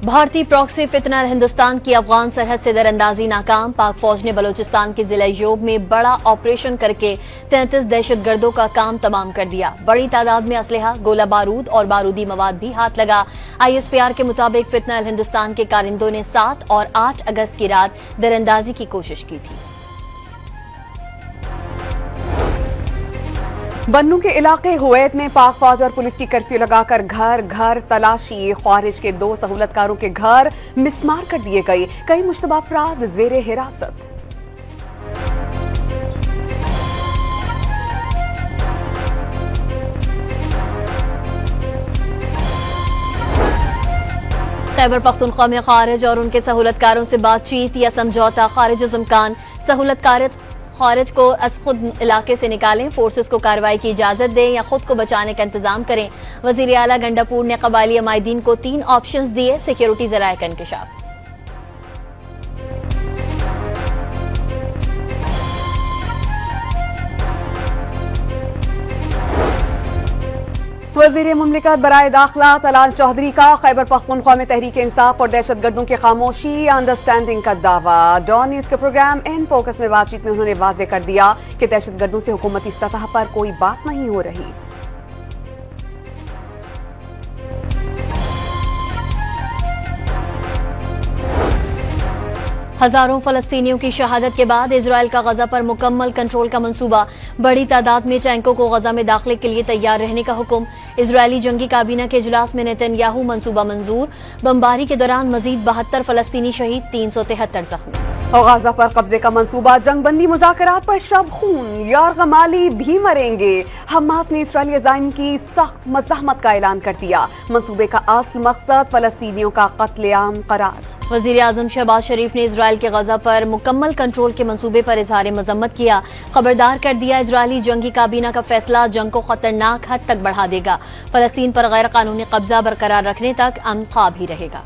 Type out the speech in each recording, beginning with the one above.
भारतीय प्रॉक्सी फितनर हिंदुस्तान की अफगान सरहद से दरअंदाजी नाकाम। पाक फौज ने बलूचिस्तान के जिला योब में बड़ा ऑपरेशन करके 33 दहशतगर्दों का काम तमाम कर दिया। बड़ी तादाद में असलहा, गोला बारूद और बारूदी मवाद भी हाथ लगा। ISPR के मुताबिक फितनर हिंदुस्तान के कारिंदों ने 7 और 8 अगस्त की रात दरअंदाजी की कोशिश की थी। बन्नू के इलाके हुवैत में पाक फौज और पुलिस की कर्फ्यू लगाकर घर घर तलाशी। ख्वारिज के 2 सहूलतकारों के घर मिसमार कर दिए गए। कई मुश्तबा अफराद जेर हिरासत। खैबर पख्तूनख्वा में खारिज और उनके सहूलतकारों से बातचीत या समझौता। खारिज-उज़-इम्कान सहूलतकार खारिज को अस खुद इलाके से निकालें, फोर्सेस को कार्रवाई की इजाजत दें या खुद को बचाने का इंतजाम करें। वजीर आला गंडापुर ने कबायली अमायदीन को 3 ऑप्शंस दिए। सिक्योरिटी ज़राए का इंकशाफ। वज़ीर मुमलिकत बराए दाखिला तलाल चौधरी का खैबर पख्तूनख्वा में तहरीक इंसाफ और दहशतगर्दों की खामोशी अंडरस्टैंडिंग का दावा। डॉन न्यूज के प्रोग्राम इन फोकस में बातचीत में उन्होंने वाजे कर दिया कि दहशतगर्दों से हुकूमती सतह पर कोई बात नहीं हो रही। हजारों फलस्तीनियों की शहादत के बाद इजराइल का गजा पर मुकम्मल कंट्रोल का मंसूबा। बड़ी तादाद में टैंकों को गजा में दाखिले के लिए तैयार रहने का हुक्म। इजरायली जंगी काबीना के इजलास में नेतन्याहू मंसूबा मंजूर। बमबारी के दौरान मजीद 72 फलस्तीनी शहीद, 373 जख्मी। और गाजा पर कब्जे का मंसूबा। जंगबंदी मुज़ाकरात पर शब खून, यार गमाली भी मरेंगे। हमास ने इस्राएली अज़ाइम की सख्त मज़ाहमत का ऐलान कर दिया। मंसूबे का असल मकसद फलस्तीनियों का कत्लेआम करार। वज़ीर आज़म शहबाज शरीफ ने इजराइल के गजा पर मुकम्मल कंट्रोल के मंसूबे पर इजहार मजम्मत किया। खबरदार कर दिया, इजरायली जंगी काबीना का फैसला जंग को खतरनाक हद तक बढ़ा देगा। फलस्तीन पर गैर कानूनी कब्जा बरकरार रखने तक अमन ख्वाब ही रहेगा।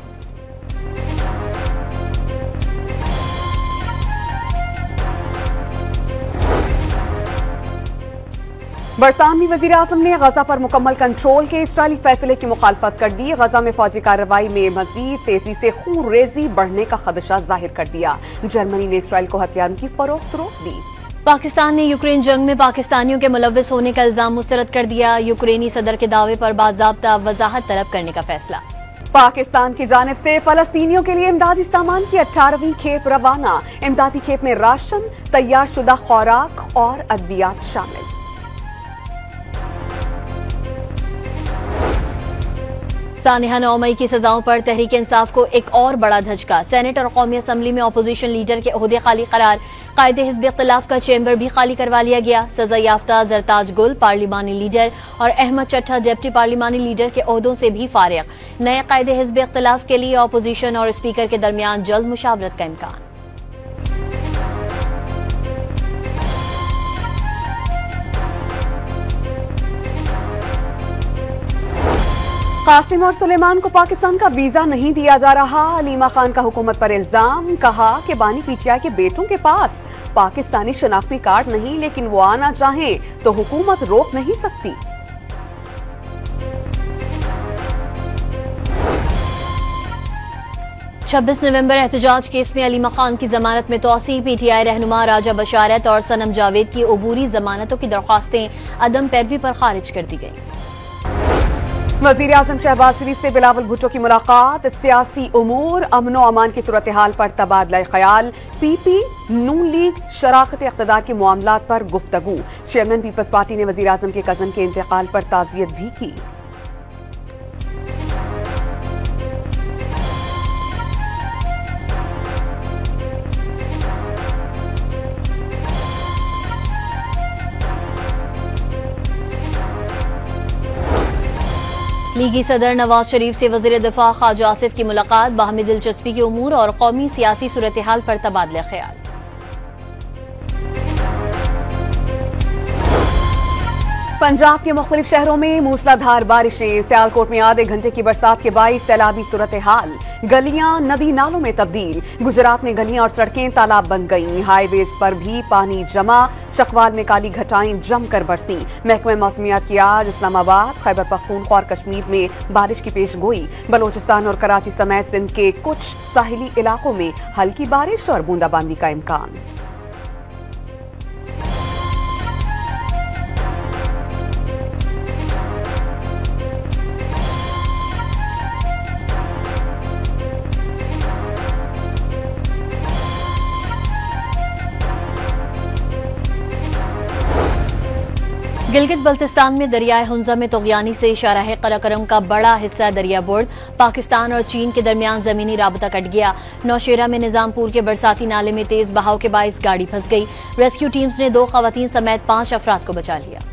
बरतानवी वजीर आजम ने गजा पर मुकम्मल कंट्रोल के इस्राएली फैसले की मुखालफत कर दी। गजा में फौजी कार्रवाई में मजीद तेजी से खून रेजी बढ़ने का खदशा जाहिर कर दिया। जर्मनी ने इस्राएल को हथियारों की फरोख्त रोक दी। पाकिस्तान ने यूक्रेन जंग में पाकिस्तानियों के मुलव्विस होने का इल्जाम मुस्तरद कर दिया। यूक्रेनी सदर के दावे पर बाज़ाब्ता वजाहत तलब करने का फैसला। पाकिस्तान की जानिब से फलस्तीनियों के लिए इमदादी सामान की 18वीं खेप रवाना। इमदादी खेप में राशन, तैयार शुदा खुराक और अद्वियात शामिल। सानिहा 9 मई की सजाओं पर तहरीक इंसाफ को एक और बड़ा धचका। सेनेट और कौमी असम्बली में अपोजिशन लीडर के ओहदे खाली करार। कायदे हिज़्ब इख्तिलाफ का चैम्बर भी खाली करवा लिया गया। सजा याफ्ता जरताज गुल पार्लिमानी लीडर और अहमद चट्टा डिप्टी पार्लिमानी लीडर के ओहदों से भी फारिग। नए कायदे हिज़्ब इख्तिलाफ के लिए अपोजिशन और स्पीकर के दरमियान जल्द मुशावरत का इम्कान। कासिम और सुलेमान को पाकिस्तान का वीजा नहीं दिया जा रहा। अलीमा खान का हुकूमत पर इल्जाम। कहा कि बानी पीटीआई के बेटों के पास पाकिस्तानी शनाख्ती कार्ड नहीं, लेकिन वो आना चाहें तो हुकूमत रोक नहीं सकती। छब्बीस नवंबर एहतजाज केस में अलीमा खान की जमानत में तोसी। पीटीआई रहनुमा राजा बशारत और सनम जावेद की अबूरी जमानतों की दरख्वास्तें अदम पैरवी पर खारिज कर दी गई। वजीर आजम शहबाज शरीफ से बिलावल भुट्टो की मुलाकात। सियासी उमूर, अमनो अमान की सूरत हाल पर तबादला ख्याल। पीपी नून लीग शराकत इख्तिदार के मामलात पर गुफ्तगू। चेयरमैन पीपल्स पार्टी ने वजीर आजम के कजन के इंतकाल पर ताज़ियत भी की। लीगी सदर नवाज शरीफ से वजीर दिफा ख्वाजा आसिफ की मुलाकात। बाहमी दिलचस्पी के उमूर और कौमी सियासी सूरत हाल पर तबादला ख्याल। पंजाब के मुख्तलिफ शहरों में मूसलाधार बारिशें, सियालकोट में आधे घंटे की बरसात के बाईस सैलाबी सूरत हाल, गलियां नदी नालों में तब्दील। गुजरात में गलियां और सड़कें तालाब बन गईं, हाईवेज पर भी पानी जमा। चकवाल में काली घटाएं जमकर बरसीं। महकमे मौसमियात की आज इस्लामाबाद, खैबर पख्तूनख्वा और कश्मीर में बारिश की पेशगोई। बलोचिस्तान और कराची समेत सिंध के कुछ साहिली इलाकों में हल्की बारिश और बूंदाबांदी का इम्कान। गिलगित बल्तिस्तान में दरियाए हुंजा में तुग़यानी से शाराह कराकरम का बड़ा हिस्सा दरिया बुर्द। पाकिस्तान और चीन के दरमियान जमीनी राबता कट गया। नौशेरा में निजामपुर के बरसाती नाले में तेज बहाव के बाइस गाड़ी फंस गई। रेस्क्यू टीम्स ने 2 खवातीन समेत 5 अफराद को बचा लिया।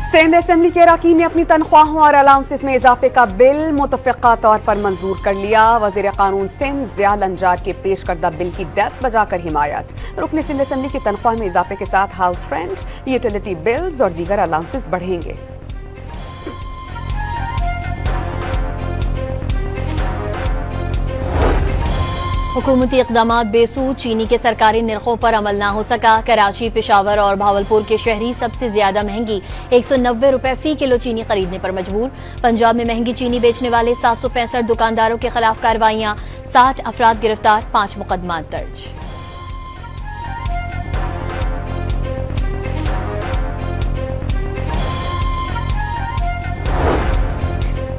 सिंध असेंबली के अरकान ने अपनी तनख्वाहों और अलाउंसेस में इजाफे का बिल मुतफ़िक़ा तौर पर मंजूर कर लिया। वज़ीर कानून सिंध ज़िया लंजार के पेश करदा बिल की डेस्क बजाकर हिमायत। रुकन सिंध असेंबली की तनख्वाह में इजाफे के साथ हाउस रेंट, यूटिलिटी बिल्स और दीगर अलाउंसेस बढ़ेंगे। हुकूमती इक़दामात बेसूद, चीनी के सरकारी निर्खों पर अमल ना हो सका। कराची, पेशावर और भावलपुर के शहरी सबसे ज्यादा महंगी 190 रुपए फी किलो चीनी खरीदने पर मजबूर। पंजाब में महंगी चीनी बेचने वाले 765 दुकानदारों के खिलाफ कार्रवाइयां, 60 अफराद गिरफ्तार, 5 मुकदमात दर्ज।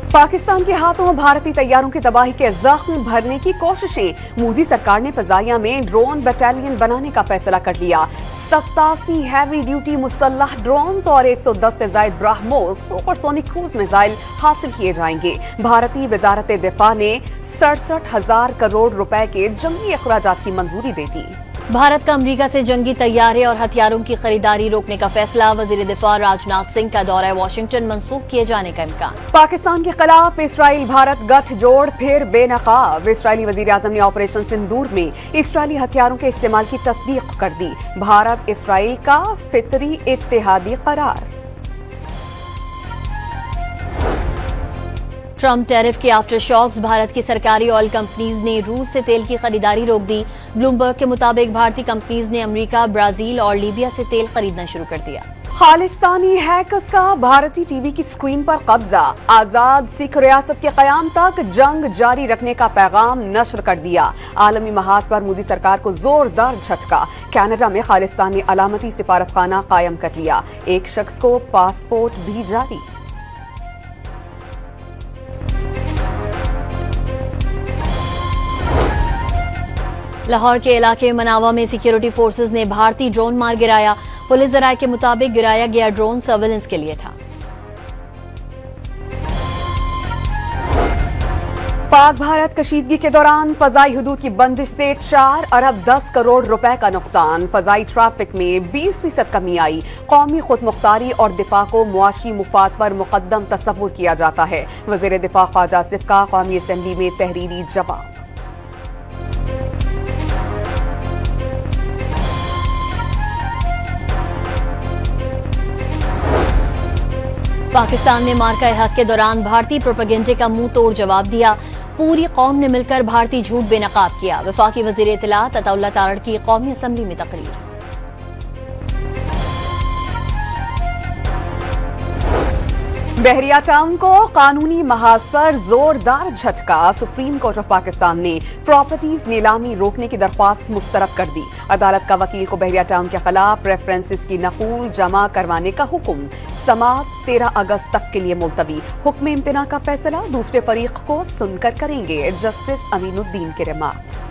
पाकिस्तान के हाथों भारतीय तैयारों की तबाही के जख्म भरने की कोशिशें। मोदी सरकार ने फजाइया में ड्रोन बटालियन बनाने का फैसला कर लिया। 87 हैवी ड्यूटी मुसल्लह ड्रोन्स और 110 से ज्यादा ब्राह्मोस सुपरसोनिक क्रूज मिसाइल हासिल किए जाएंगे। भारतीय वजारत दिफा ने 67,000 करोड़ रुपए के जंगी अखराजात की मंजूरी दे दी। भारत का अमेरिका से जंगी तैयारे और हथियारों की खरीदारी रोकने का फैसला। वजीर दिफा राजनाथ सिंह का दौरा वाशिंगटन मंसूख किए जाने का इम्कान। पाकिस्तान के खिलाफ इसराइल भारत गठजोड़ फिर बेनकाब। इसराइली वजीर आजम ने ऑपरेशन सिंदूर में इसराइली हथियारों के इस्तेमाल की तस्दीक कर दी। भारत इसराइल का फितरी इत्तेहादी करार। ट्रंप टैरिफ के आफ्टर शॉक्स, भारत की सरकारी ऑयल कंपनीज ने रूस से तेल की खरीदारी रोक दी। ब्लूमबर्ग के मुताबिक भारतीय कंपनीज ने अमेरिका, ब्राजील और लीबिया से तेल खरीदना शुरू कर दिया। खालिस्तानी हैकर्स का भारतीय टीवी की स्क्रीन पर कब्जा। आजाद सिख रियासत के कयाम तक जंग जारी रखने का पैगाम नश्र कर दिया। आलमी महाज पर मोदी सरकार को जोरदार झटका। कनाडा में खालिस्तान ने अलामती सिफारतखाना कायम कर लिया। एक शख्स को पासपोर्ट भी जारी। लाहौर के इलाके मनावा में सिक्योरिटी फोर्सेज ने भारतीय ड्रोन मार गिराया। पुलिस जराये के मुताबिक गिराया गया ड्रोन सर्वेलेंस के लिए था। पाक भारत कशीदगी के दौरान फजाई हुदूद की बंदिश से 4 अरब 10 करोड़ रुपए का नुकसान। फजाई ट्रैफिक में 20% कमी आई। कौमी खुदमुख्तारी और दिफा को मुआशी मुफाद पर मुकद्दम तस्वुर किया जाता है। वजीर दिफा ख्वाजा आसिफ का कौमी असेंबली में तहरीरी जवाब। पाकिस्तान ने मार्का हक के दौरान भारतीय प्रोपेगेंडे का मुंह तोड़ जवाब दिया। पूरी कौम ने मिलकर भारतीय झूठ बेनकाब किया। वफाकी वजीर इत्तलात अताउल्लाह तारड़ की कौमी असेंबली में तकरीर। बहरिया टाउन को कानूनी महाज पर जोरदार झटका। सुप्रीम कोर्ट ऑफ पाकिस्तान ने प्रॉपर्टीज नीलामी रोकने की दरख्वास्त मुस्तरद कर दी। अदालत का वकील को बहरिया टाउन के खिलाफ रेफरेंसेस की नकूल जमा करवाने का हुक्म। समात 13 अगस्त तक के लिए मुलतवी। हुक्म इम्तना का फैसला दूसरे फरीक को सुनकर करेंगे जस्टिस अमीनुद्दीन के रिमार्क्स।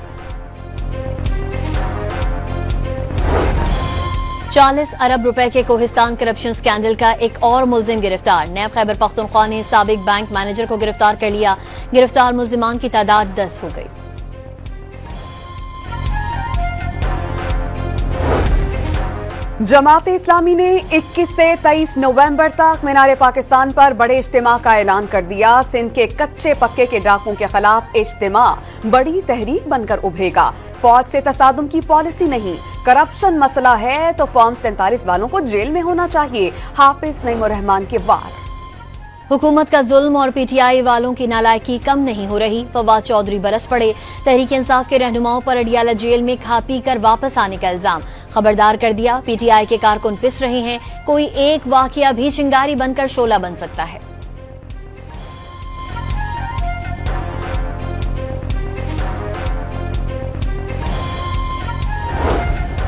40 अरब रुपए के कोहिस्तान करप्शन स्कैंडल का एक और मुल्जिम गिरफ्तार। नैब खैबर पख्तूनख्वा ने साबिक बैंक मैनेजर को गिरफ्तार कर लिया। गिरफ्तार मुल्जिमान की तादाद 10 हो गई। जमात इस्लामी ने 21 से 23 नवंबर तक मीनार पाकिस्तान पर बड़े इज्तिमा का ऐलान कर दिया। सिंध के कच्चे पक्के के डाकों के खिलाफ इज्तिमा। बड़ी तहरीक बनकर उभरेगा। फौज से तसादुम की पॉलिसी नहीं, करप्शन मसला है तो फॉर्म 47 वालों को जेल में होना चाहिए। हाफिज नईमुर्रहमान के वार। हुकूमत का जुल्म और पीटीआई वालों की नालायकी कम नहीं हो रही। फवाद चौधरी बरस पड़े। तहरीक इंसाफ के रहनुमाओं पर अडियाला जेल में खा पी कर वापस आने का इल्जाम। खबरदार कर दिया, पीटीआई के कारकुन पिस रहे हैं। कोई एक वाकया भी चिंगारी बनकर शोला बन सकता है।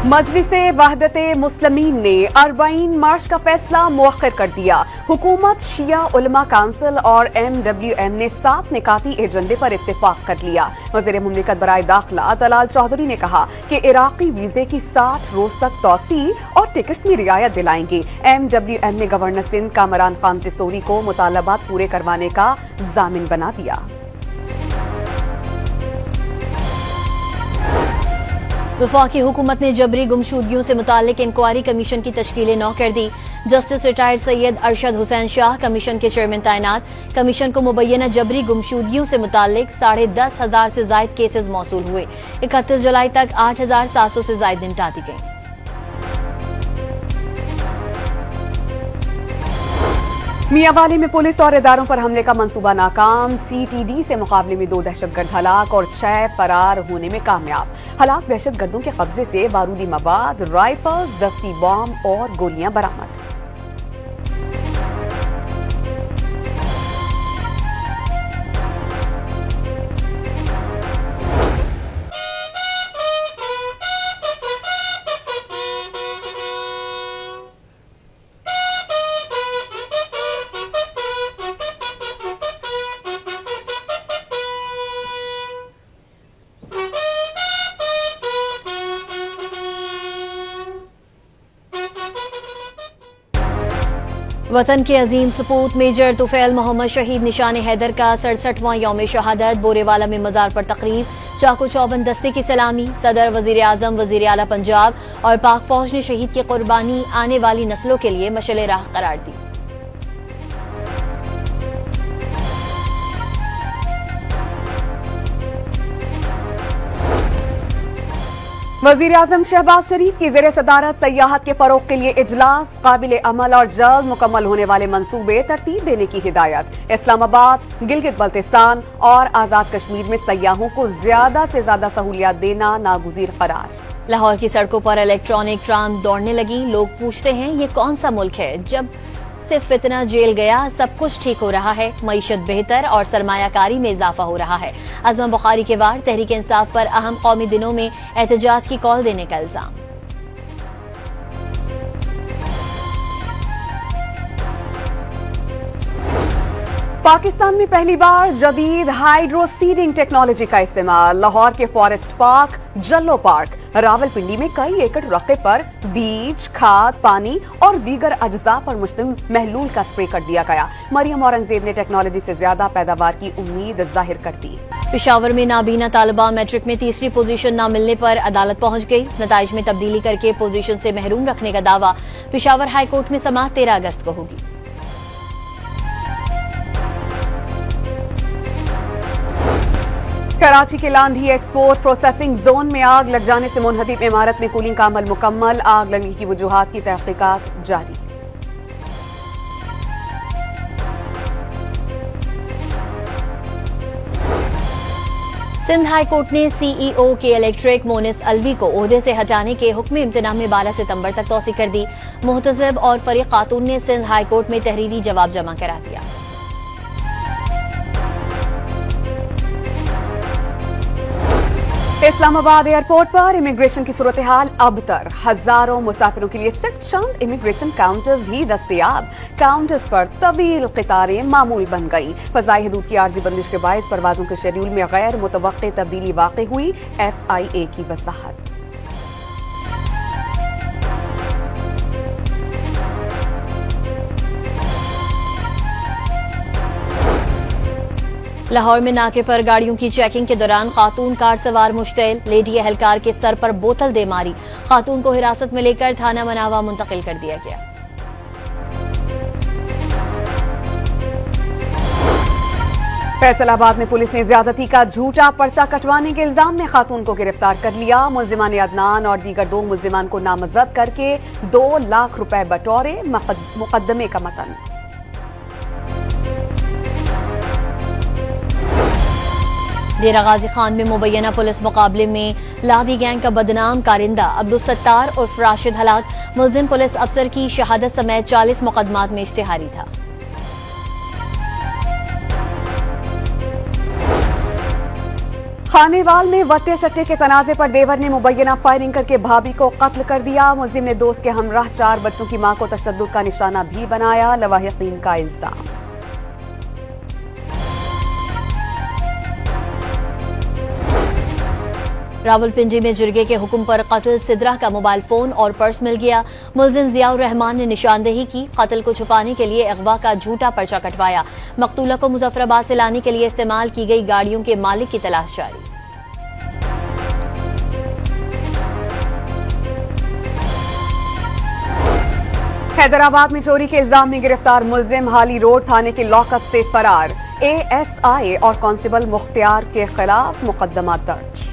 मजलिसे वहदते मुस्लिमीन ने अरबाइन मार्च का फैसला मुअख्खर कर दिया। हुकूमत, शिया उलमा काउंसिल और MWM ने 7 निकाती एजेंडे पर इत्तेफाक कर लिया। वज़ीर मुमलिकत बराए दाखिला तलाल चौधरी ने कहा कि इराकी वीजे की 60 रोज तक तौसी और टिकट्स में रियायत दिलाएंगे। MWM ने गवर्नर सिंध कामरान खान तिसोरी को मुतालबात पूरे करवाने का जामिन बना दिया। वफाकी हुकूमत ने जबरी गुमशुदगियों से मुताल्लिक इंक्वायरी कमीशन की तश्कील 9 कर दी। Justice retired Syed Arshad Hussain Shah commission के चेयरमैन तैनात। कमीशन को मुबैना जबरी गुमशुदगियों से मुताल्लिक 10,500 से जायद केसेस मौसूल हुए। 31 जुलाई तक 8,700 से जायद निपटा दी गई। मियांवाली में पुलिस और इदारों पर हमले का मंसूबा नाकाम। CTD से मुकाबले में 2 दहशतगर्द हलाक और 6 फरार होने में कामयाब। हलाक दहशतगर्दों के कब्जे से बारूदी मवाद, राइफल्स, दस्ती बॉम्ब और गोलियां बरामद। वतन के अजीम सपूत मेजर तुफैल मोहम्मद शहीद निशान हैदर का 67वां यौम शहादत। बोरेवाला में मजार पर तकरीब। चाकू चौबंद दस्ते की सलामी। सदर, वजीर आजम, वजीर आला पंजाब और पाक फौज ने शहीद की कुर्बानी आने वाली नस्लों के लिए मशले राह करार दी। वजीर आजम शहबाज शरीफ की ज़ेरे सदारत सयाहत के फरोग के लिए इजलास। काबिल अमल और जल्द मुकम्मल होने वाले मंसूबे तरतीब देने की हिदायत। इस्लामाबाद, गिलगित बल्तिस्तान और आजाद कश्मीर में सयाहों को ज्यादा से ज्यादा सहूलियात देना नागुज़ीर करार। लाहौर की सड़कों पर इलेक्ट्रॉनिक ट्राम दौड़ने लगी। लोग पूछते हैं ये कौन सा मुल्क है जब से फितना जेल गया सब कुछ ठीक हो रहा है। मईशत बेहतर और सरमायाकारी में इजाफा हो रहा है। अज़मा बुखारी के वार। तहरीक इंसाफ पर अहम कौमी दिनों में एहतजाज की कॉल देने का इल्जाम। पाकिस्तान में पहली बार जदीद हाइड्रो सीडिंग टेक्नोलॉजी का इस्तेमाल। लाहौर के फॉरेस्ट पार्क, जल्लो पार्क, रावलपिंडी में कई एकड़ रकबे पर बीज, खाद, पानी और दीगर अज्जा पर मुश्तमिल महलूल का स्प्रे कर दिया गया। मरियम औरंगजेब ने टेक्नोलॉजी से ज्यादा पैदावार की उम्मीद जाहिर कर दी। पेशावर में नाबीना तालिबा मैट्रिक में तीसरी पोजीशन न मिलने पर अदालत पहुंच गई। नताइज में तब्दीली करके पोजीशन से महरूम रखने का दावा। पेशावर हाई कोर्ट में समाअत 13 अगस्त को होगी। कराची के लांधी एक्सपोर्ट प्रोसेसिंग जोन में आग लग जाने से मुनहदिम इमारत में कूलिंग का अमल मुकम्मल। आग लगने की वजूहात की तहकीकात जारी। सिंध हाई कोर्ट ने CEO के इलेक्ट्रिक मोनिस अलवी को ओहदे से हटाने के हुक्म इम्तिना में 12 सितंबर तक तौसी कर दी। मुहतसिब और फरीक खातून ने सिंध हाई कोर्ट में तहरीरी जवाब जमा करा दिया। इस्लामाबाद एयरपोर्ट पर इमिग्रेशन की सूरत हाल अबतर। हजारों मुसाफिरों के लिए सिर्फ चंद इमिग्रेशन काउंटर्स ही दस्तयाब। काउंटर्स पर तवील कतारें मामूल बन गई। फजाई हदूद की आर्जी बंदिश के बायस परवाजों के शेड्यूल में गैर मुतवक्के तब्दीली वाक़ई हुई। FIA की वजाहत। लाहौर में नाके पर गाड़ियों की चेकिंग के दौरान खातून कार सवार मुश्तिल। लेडी एहलकार के सर पर बोतल दे मारी। खातून को हिरासत में लेकर थाना मनावा मुंतकिल कर दिया गया। फैसलाबाद में पुलिस ने ज्यादती का झूठा पर्चा कटवाने के इल्जाम में खातून को गिरफ्तार कर लिया। मुल्जिमान अदनान और दीगर 2 मुल्जिमान को नामजद करके 2 लाख रुपए बटोरे। मुकदमे का मतन। डेरा गाजी खान में मुबैना पुलिस मुकाबले में लादी गैंग का बदनाम कारिंदा अब्दुल सत्तार उर्फ राशिद हलाक मुल्जिम पुलिस अफसर की शहादत समेत 40 मुकदमात में इश्तिहारी था। खानेवाल में वट्टे सट्टे के तनाजे पर देवर ने मुबैना फायरिंग करके भाभी को कत्ल कर दिया। मुल्जिम ने दोस्त के हमराह 4 बच्चों की मां को तशद्दुद का निशाना भी बनाया। लवाहिकीन का इल्जाम। रावलपिंडी में जिरगे के हुक्म पर कत्ल सिद्रा का मोबाइल फोन और पर्स मिल गया। मुल्जिम जियाउर रहमान ने निशानदेही की। कत्ल को छुपाने के लिए अगवा का झूठा पर्चा कटवाया। मकतूला को मुजफ्फराबाद से लाने के लिए इस्तेमाल की गई गाड़ियों के मालिक की तलाश जारी। हैदराबाद में चोरी के इल्जाम में गिरफ्तार मुल्जिम हाली रोड थाने के लॉकअप से फरार। एएसआई और कांस्टेबल मुख्तियार के खिलाफ मुकदमा दर्ज।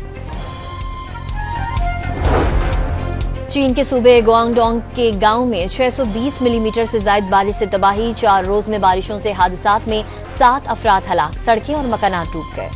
चीन के सूबे गुआंगडोंग के गांव में 620 मिलीमीटर से ज्यादा बारिश से तबाही। 4 रोज में बारिशों से हादसात में 7 अफराद हलाक। सड़कें और मकानात डूब गए।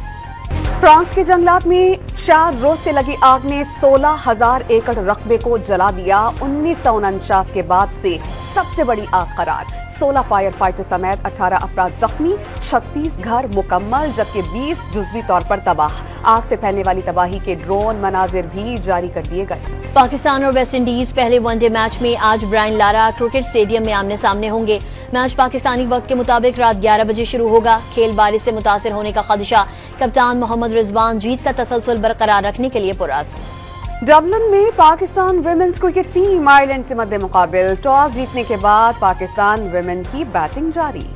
फ्रांस के जंगलात में 4 रोज से लगी आग ने 16,000 एकड़ रकबे को जला दिया। 1949 के बाद से सबसे बड़ी आग करार। 16 फायर फाइटर समेत 18 अफराद जख्मी। 36 घर मुकम्मल जबकि 20 जुज़वी तौर पर तबाह। आग से फैलने वाली तबाही के ड्रोन मनाजिर भी जारी कर दिए गए। पाकिस्तान और वेस्ट इंडीज पहले वनडे मैच में आज ब्रायन लारा क्रिकेट स्टेडियम में आमने सामने होंगे। मैच पाकिस्तानी वक्त के मुताबिक रात 11 बजे शुरू होगा। खेल बारिश से मुतासिर होने का खदशा। कप्तान मोहम्मद रिजवान जीत का तसलसल बरकरार रखने के लिए पुरअज़्म। डबलिन में Pakistan women's cricket team Ireland से मद्दे मुकाबिल। टॉस जीतने के बाद पाकिस्तान विमेन की बैटिंग जारी।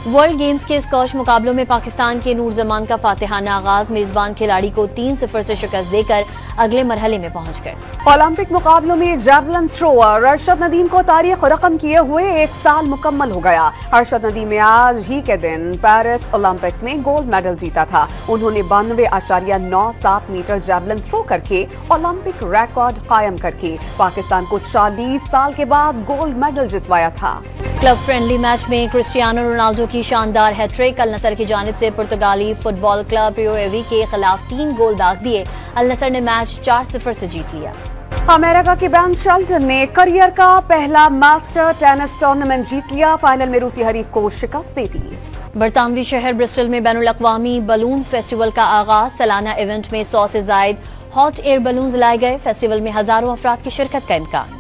वर्ल्ड गेम्स के स्क्वॉश मुकाबलों में पाकिस्तान के नूर जमान का फातिहाना आगाज। मेजबान खिलाड़ी को 3-0 से शिकस्त देकर अगले मरहले में पहुंच गए। ओलंपिक मुकाबलों में जैवलिन थ्रोअर अरशद नदीम को तारीख रकम किए हुए 1 साल मुकम्मल हो गया। अरशद नदीम ने आज ही के दिन पेरिस ओलंपिक्स में गोल्ड मेडल जीता था। उन्होंने 92.97 मीटर जैवलिन थ्रो करके ओलंपिक रिकॉर्ड कायम करके पाकिस्तान को 40 साल के बाद गोल्ड मेडल जितवाया था। क्लब फ्रेंडली मैच में क्रिस्टियानो रोनाल्डो की शानदार हैट्रिक। अल नसर की जानिब से पुर्तगाली फुटबॉल क्लब रियो एवी के खिलाफ 3 गोल दाग दिए। अल नसर ने मैच 4-0 से जीत लिया। अमेरिका के बैन शेल्टन ने करियर का पहला मास्टर टेनिस टूर्नामेंट जीत लिया। फाइनल में रूसी हरीफ को शिकस्त दे दी। बरतानवी शहर ब्रिस्टल में बैनुल अक़वामी बलून फेस्टिवल का आगाज। सालाना इवेंट में 100 से ज्यादा हॉट एयर बलून लाए गए। फेस्टिवल में हजारों अफराद की शिरकत का इम्कान।